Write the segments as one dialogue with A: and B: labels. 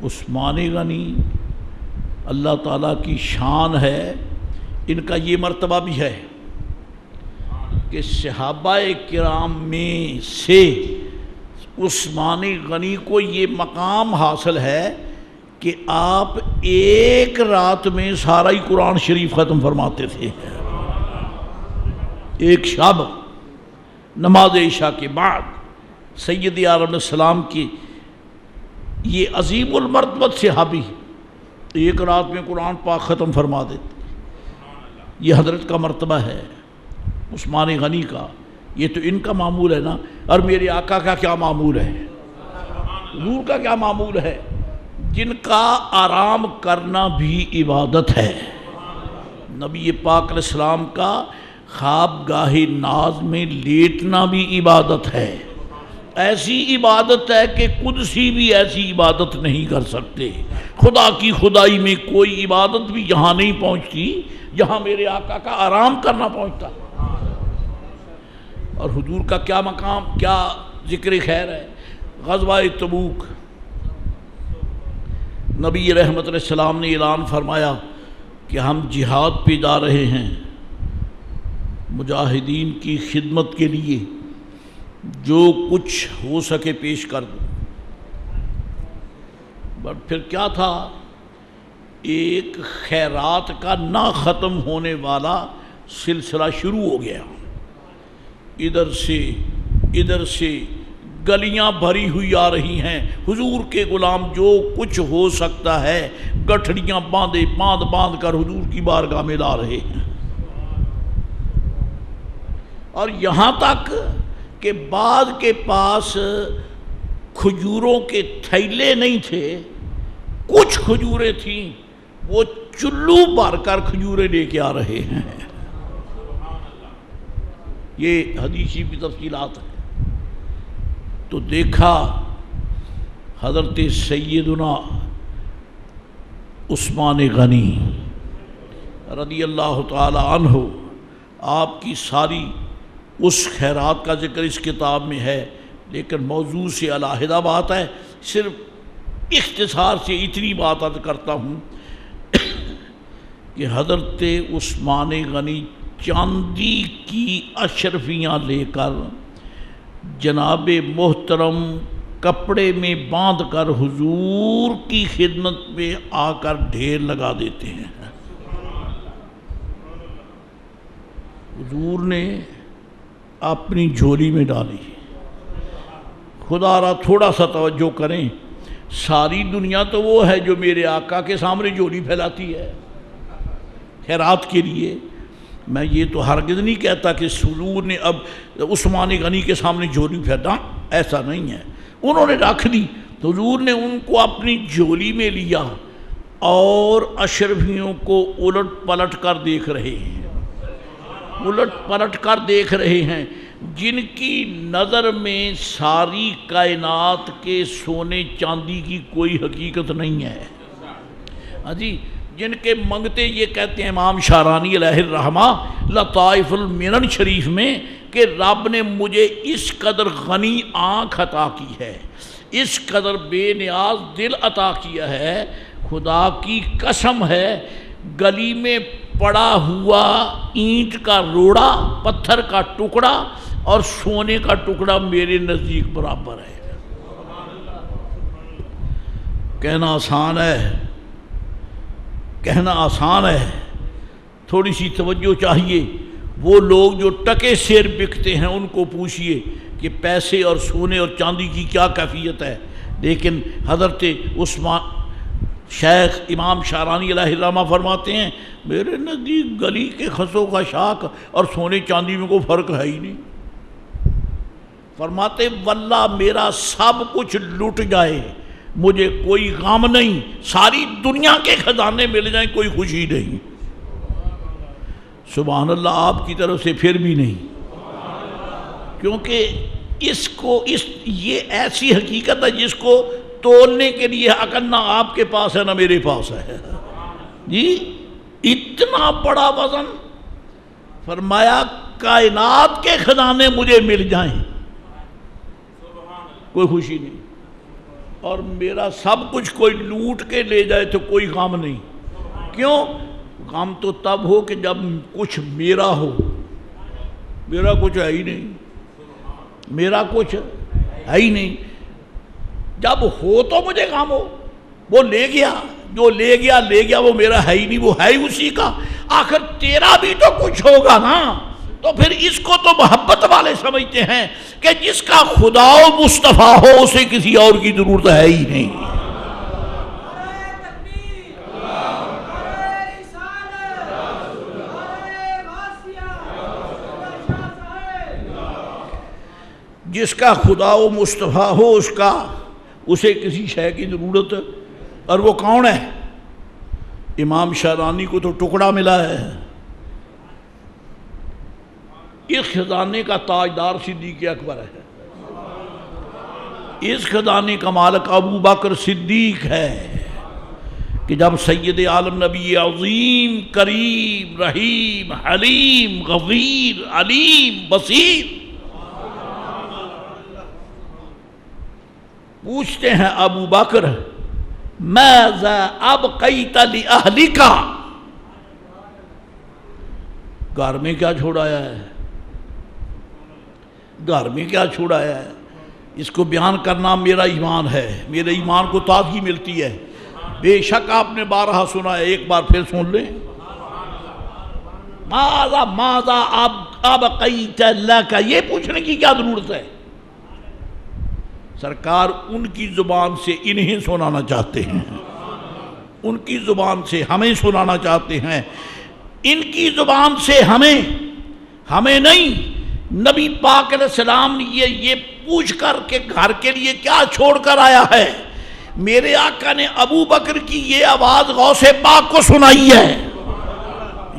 A: عثمان غنی اللہ تعالیٰ کی شان ہے، ان کا یہ مرتبہ بھی ہے کہ صحابہ کرام میں سے عثمان غنی کو یہ مقام حاصل ہے کہ آپ ایک رات میں سارا ہی قرآن شریف ختم فرماتے تھے، ایک شب نماز عشاء کے بعد سید عالم علیہ السلام کی یہ عظیم المرتبت صحابی ایک رات میں قرآن پاک ختم فرما دیتے۔ یہ حضرت کا مرتبہ ہے عثمان غنی کا، یہ تو ان کا معمول ہے نا، اور میرے آقا کا کیا معمول ہے، حضور کا کیا معمول ہے، جن کا آرام کرنا بھی عبادت ہے۔ نبی پاک علیہ السلام کا خواب گاہ ناز میں لیٹنا بھی عبادت ہے، ایسی عبادت ہے کہ قدسی بھی ایسی عبادت نہیں کر سکتے۔ خدا کی خدائی میں کوئی عبادت بھی یہاں نہیں پہنچتی جہاں میرے آقا کا آرام کرنا پہنچتا۔ اور حضور کا کیا مقام، کیا ذکر خیر ہے۔ غزوہ تبوک نبی رحمت علیہ السلام نے اعلان فرمایا کہ ہم جہاد پہ جا رہے ہیں، مجاہدین کی خدمت کے لیے جو کچھ ہو سکے پیش کر دو۔ بٹ پھر کیا تھا، ایک خیرات کا نہ ختم ہونے والا سلسلہ شروع ہو گیا، ادھر سے گلیاں بھری ہوئی آ رہی ہیں، حضور کے غلام جو کچھ ہو سکتا ہے گٹھڑیاں باندھ کر حضور کی بارگاہ میں لا رہے ہیں، اور یہاں تک کہ بعض کے پاس کھجوروں کے تھیلے نہیں تھے، کچھ کھجوریں تھیں، وہ چلو بھر کر کھجوریں لے کے آ رہے ہیں۔ یہ حدیثی کی تفصیلات ہیں۔ تو دیکھا حضرت سیدنا عثمان غنی رضی اللہ تعالی عنہ، آپ کی ساری اس خیرات کا ذکر اس کتاب میں ہے، لیکن موضوع سے علیحدہ بات ہے، صرف اختصار سے اتنی بات عرض کرتا ہوں کہ حضرت عثمان غنی چاندی کی اشرفیاں لے کر جناب محترم کپڑے میں باندھ کر حضور کی خدمت میں آ کر ڈھیر لگا دیتے ہیں۔ حضور نے اپنی جھولی میں ڈالی۔ خدا را تھوڑا سا توجہ کریں، ساری دنیا تو وہ ہے جو میرے آقا کے سامنے جھولی پھیلاتی ہے خیرات کے لیے۔ میں یہ تو ہرگز نہیں کہتا کہ حضور نے اب عثمان غنی کے سامنے جھولی پھیلا، ایسا نہیں ہے، انہوں نے رکھ دی تو حضور نے ان کو اپنی جھولی میں لیا اور اشرفیوں کو الٹ پلٹ کر دیکھ رہے ہیں، جن کی نظر میں ساری کائنات کے سونے چاندی کی کوئی حقیقت نہیں ہے، ہاں جی، جن کے منگتے یہ کہتے ہیں امام شارانی علیہ الرحمہ لطائف المنن شریف میں کہ رب نے مجھے اس قدر غنی آنکھ عطا کی ہے، اس قدر بے نیاز دل عطا کیا ہے، خدا کی قسم ہے گلی میں پڑا ہوا اینٹ کا روڑا، پتھر کا ٹکڑا اور سونے کا ٹکڑا میرے نزدیک برابر ہے۔ کہنا آسان ہے، تھوڑی سی توجہ چاہیے۔ وہ لوگ جو ٹکے سیر بکتے ہیں ان کو پوچھئے کہ پیسے اور سونے اور چاندی کی کیا کیفیت ہے، لیکن حضرت عثمان شیخ امام شارانی علیہ الرحمہ فرماتے ہیں میرے نزدیک گلی کے خسوں کا شاخ اور سونے چاندی میں کوئی فرق ہے ہی نہیں۔ فرماتے واللہ میرا سب کچھ لٹ جائے مجھے کوئی غم نہیں، ساری دنیا کے خزانے مل جائیں کوئی خوشی نہیں، سبحان اللہ، آپ کی طرف سے پھر بھی نہیں، کیونکہ یہ ایسی حقیقت ہے جس کو تولنے کے لیے عقل نہ آپ کے پاس ہے نہ میرے پاس ہے جی، اتنا بڑا وزن۔ فرمایا کائنات کے خزانے مجھے مل جائیں کوئی خوشی نہیں، اور میرا سب کچھ کوئی لوٹ کے لے جائے تو کوئی غم نہیں. کیوں؟ غم تو تب ہو کہ جب کچھ میرا ہو. میرا کچھ ہے ہی نہیں، میرا کچھ ہے ہی نہیں. جب ہو تو مجھے غم ہو. وہ لے گیا، جو لے گیا وہ میرا ہے ہی نہیں، وہ ہے ہی اسی کا. آخر تیرا بھی تو کچھ ہوگا نا. تو پھر اس کو تو محبت والے سمجھتے ہیں کہ جس کا خدا و مصطفیٰ ہو اسے کسی اور کی ضرورت ہے ہی نہیں. جس کا خدا و مصطفیٰ ہو اسے کسی شے کی ضرورت. اور وہ کون ہے؟ امام شارانی کو تو ٹکڑا ملا ہے. اس خزانے کا تاجدار صدیق اکبر ہے. اس خزانے کا مالک ابو بکر صدیق ہے کہ جب سید عالم نبی عظیم کریم رحیم حلیم غفیر علیم بصیر پوچھتے ہیں ابو بکر ماذا ابقیت لأہلک، گھر میں کیا چھوڑایا ہے؟ گھر میں کیا چھوڑایا ہے؟ اس کو بیان کرنا میرا ایمان ہے. میرے ایمان کو تازگی ملتی ہے. بے شک آپ نے بارہا سنا ہے، ایک بار پھر سن لیں. ماذا ابقیت لک، یہ پوچھنے کی کیا ضرورت ہے؟ سرکار ان کی زبان سے انہیں سنانا چاہتے ہیں، ان کی زبان سے ہمیں سنانا چاہتے ہیں. ان کی زبان سے ہمیں نہیں. نبی پاک علیہ السلام نے یہ پوچھ کر کہ گھر کے لیے کیا چھوڑ کر آیا ہے. میرے آقا نے ابو بکر کی یہ آواز غوث پاک کو سنائی ہے.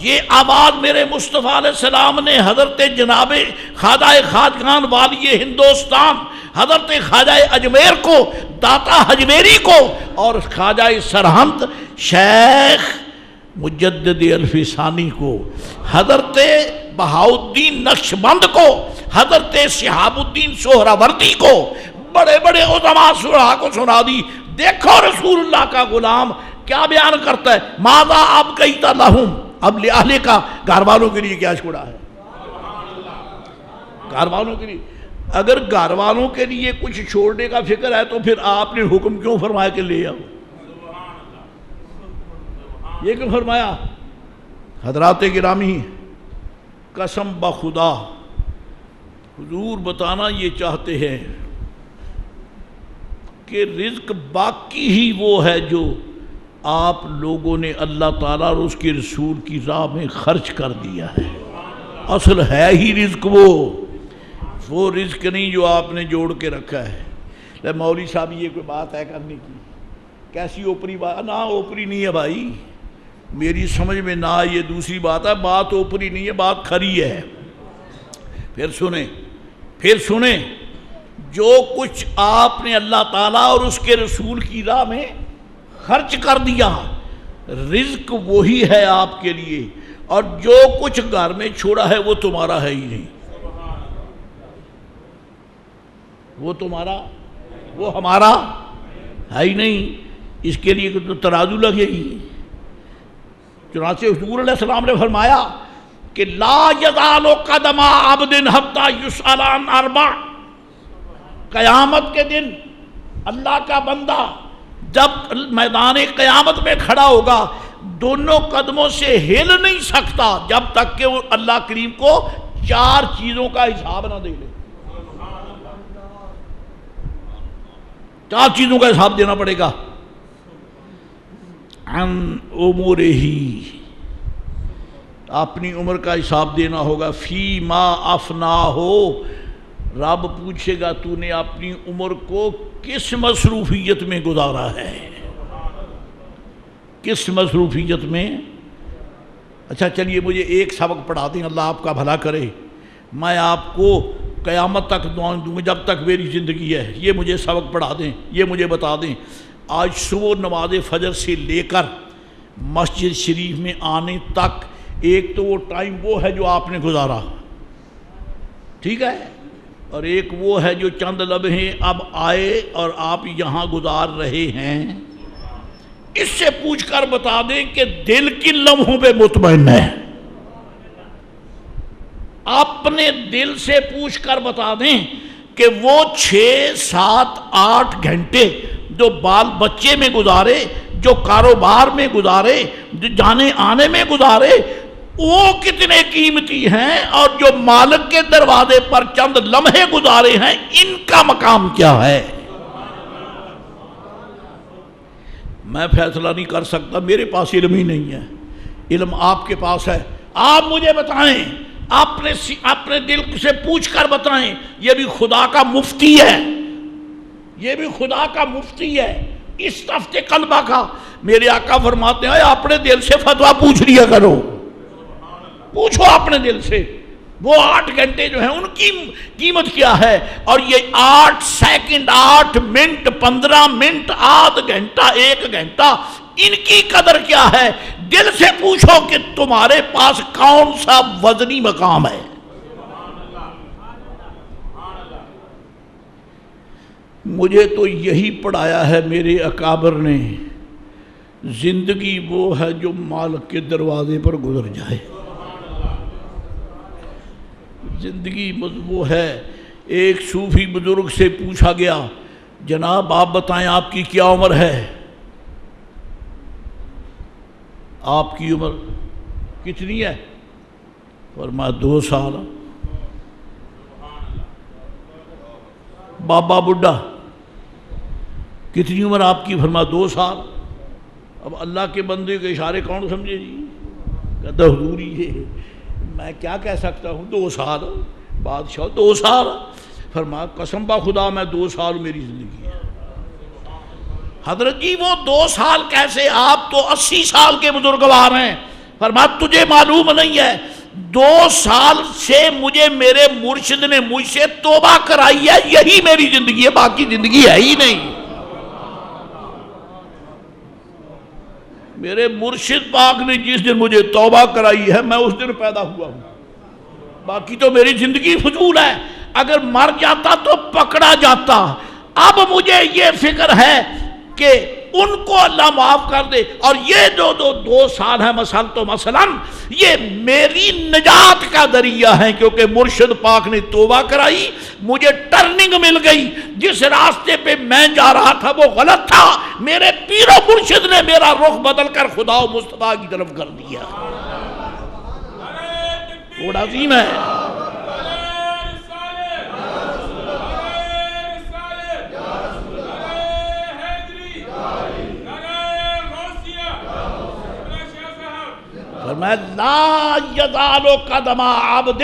A: یہ آواز میرے مصطفیٰ علیہ السلام نے حضرت جناب خواجہ خواجگان والی ہندوستان حضرت خواجہ اجمیر کو، داتا اجمیری کو، اور خواجہ سرہند شیخ مجدد الفسانی کو، حضرت بہاؤالدین نقشبند کو، حضرت شہاب الدین سہروردی کو، بڑے بڑے علماء صلحاء کو سنا دی. دیکھو رسول اللہ کا غلام کیا بیان کرتا ہے. ماذا ابقیت لہم، اب لأہلک کا گھر والوں کے لیے کیا چھوڑا ہے؟ گھر والوں کے لیے. اگر گھر والوں کے لیے کچھ چھوڑنے کا فکر ہے تو پھر آپ نے حکم کیوں فرمایا کہ لے آؤ؟ یہ کیوں فرمایا؟ حضرات گرامی قسم بخدا حضور بتانا یہ چاہتے ہیں کہ رزق باقی ہی وہ ہے جو آپ لوگوں نے اللہ تعالیٰ اور اس کے رسول کی راہ میں خرچ کر دیا ہے. اصل ہے ہی رزق وہ رزق نہیں جو آپ نے جوڑ کے رکھا ہے. مولوی صاحب یہ کوئی بات ہے کرنے کی؟ کیسی اوپری بات؟ نہ اوپری نہیں ہے بھائی، میری سمجھ میں نہ یہ دوسری بات ہے. بات اوپری نہیں ہے، بات کھری ہے. پھر سنیں جو کچھ آپ نے اللہ تعالیٰ اور اس کے رسول کی راہ میں خرچ کر دیا رزق وہی ہے آپ کے لیے، اور جو کچھ گھر میں چھوڑا ہے وہ تمہارا ہے ہی نہیں. وہ ہمارا ہے ہی نہیں. اس کے لیے تو ترازو لگے گی. چنانچہ حضور علیہ السلام نے فرمایا کہ لا یزال قدم عبد حتی یسأل عن اربع، قیامت کے دن اللہ کا بندہ جب میدان قیامت میں کھڑا ہوگا دونوں قدموں سے ہل نہیں سکتا جب تک کہ وہ اللہ کریم کو 4 چیزوں کا حساب نہ دے لے. 4 چیزوں کا حساب دینا پڑے گا. عن امورہ، اپنی عمر کا حساب دینا ہوگا. فی ما افناہ، رب پوچھے گا تو نے اپنی عمر کو کس مصروفیت میں گزارا ہے، کس مصروفیت میں. اچھا چلیے مجھے ایک سبق پڑھا دیں، اللہ آپ کا بھلا کرے. میں آپ کو قیامت تک دعائیں دوں گا جب تک میری زندگی ہے. یہ مجھے سبق پڑھا دیں، یہ مجھے بتا دیں. آج صبح نماز فجر سے لے کر مسجد شریف میں آنے تک ایک تو وہ ٹائم وہ ہے جو آپ نے گزارا، ٹھیک ہے، اور ایک وہ ہے جو چند لمحے اب آئے اور آپ یہاں گزار رہے ہیں، اس سے پوچھ کر بتا دیں کہ دل کن لمحوں پہ مطمئن ہے۔ اپنے دل سے پوچھ کر بتا دیں کہ وہ 6 7 8 گھنٹے جو بال بچے میں گزارے، جو کاروبار میں گزارے، جو جانے آنے میں گزارے، وہ کتنے قیمتی ہیں، اور جو مالک کے دروازے پر چند لمحے گزارے ہیں ان کا مقام کیا ہے۔ میں فیصلہ نہیں کر سکتا، میرے پاس علم ہی نہیں ہے، علم آپ کے پاس ہے۔ آپ مجھے بتائیں، اپنے دل سے پوچھ کر بتائیں، یہ بھی خدا کا مفتی ہے، یہ بھی خدا کا مفتی ہے اس تفت قلبہ کا۔ میرے آقا فرماتے ہیں اپنے دل سے فتویٰ پوچھ لیا کرو، پوچھو اپنے دل سے۔ وہ 8 گھنٹے جو ہیں ان کی قیمت کیا ہے، اور یہ 8 سیکنڈ، 8 منٹ، 15 منٹ، آدھ گھنٹہ، 1 گھنٹہ، ان کی قدر کیا ہے۔ دل سے پوچھو کہ تمہارے پاس کون سا وزنی مقام ہے۔ مجھے تو یہی پڑھایا ہے میرے اکابر نے، زندگی وہ ہے جو مالک کے دروازے پر گزر جائے، زندگی وہ ہے۔ ایک صوفی بزرگ سے پوچھا گیا، جناب آپ بتائیں آپ کی کیا عمر ہے؟ آپ کی عمر کتنی ہے؟ فرمایا 2 سال۔ بابا بڈھا کتنی عمر آپ کی؟ فرمایا 2 سال۔ اب اللہ کے بندے کے اشارے کون سمجھے جی؟ کہتا حضور یہ میں کیا کہہ سکتا ہوں، 2 سال بادشاہ 2 سال۔ فرمایا قسم با خدا میں 2 سال میری زندگی ہے۔ حضرت جی وہ 2 سال کیسے؟ آپ تو 80 سال کے بزرگوار ہیں۔ فرمایا تجھے معلوم نہیں ہے، 2 سال سے مجھے میرے مرشد نے مجھ سے توبہ کرائی ہے، یہی میری زندگی ہے، باقی زندگی ہے ہی نہیں۔ میرے مرشد پاک نے جس دن مجھے توبہ کرائی ہے میں اس دن پیدا ہوا ہوں، باقی تو میری زندگی فضول ہے۔ اگر مر جاتا تو پکڑا جاتا۔ اب مجھے یہ فکر ہے کہ ان کو اللہ معاف کر دے، اور یہ جو 2 سال ہے مثلاً یہ میری نجات کا ذریعہ ہے، کیونکہ مرشد پاک نے توبہ کرائی، مجھے ٹرننگ مل گئی، جس راستے پہ میں جا رہا تھا وہ غلط تھا، میرے پیر و مرشد نے میرا رخ بدل کر خدا و مصطفیٰ کی طرف کر دیا۔ بڑا عظیم ہے۔ فرمایا لا یزال قدم عبد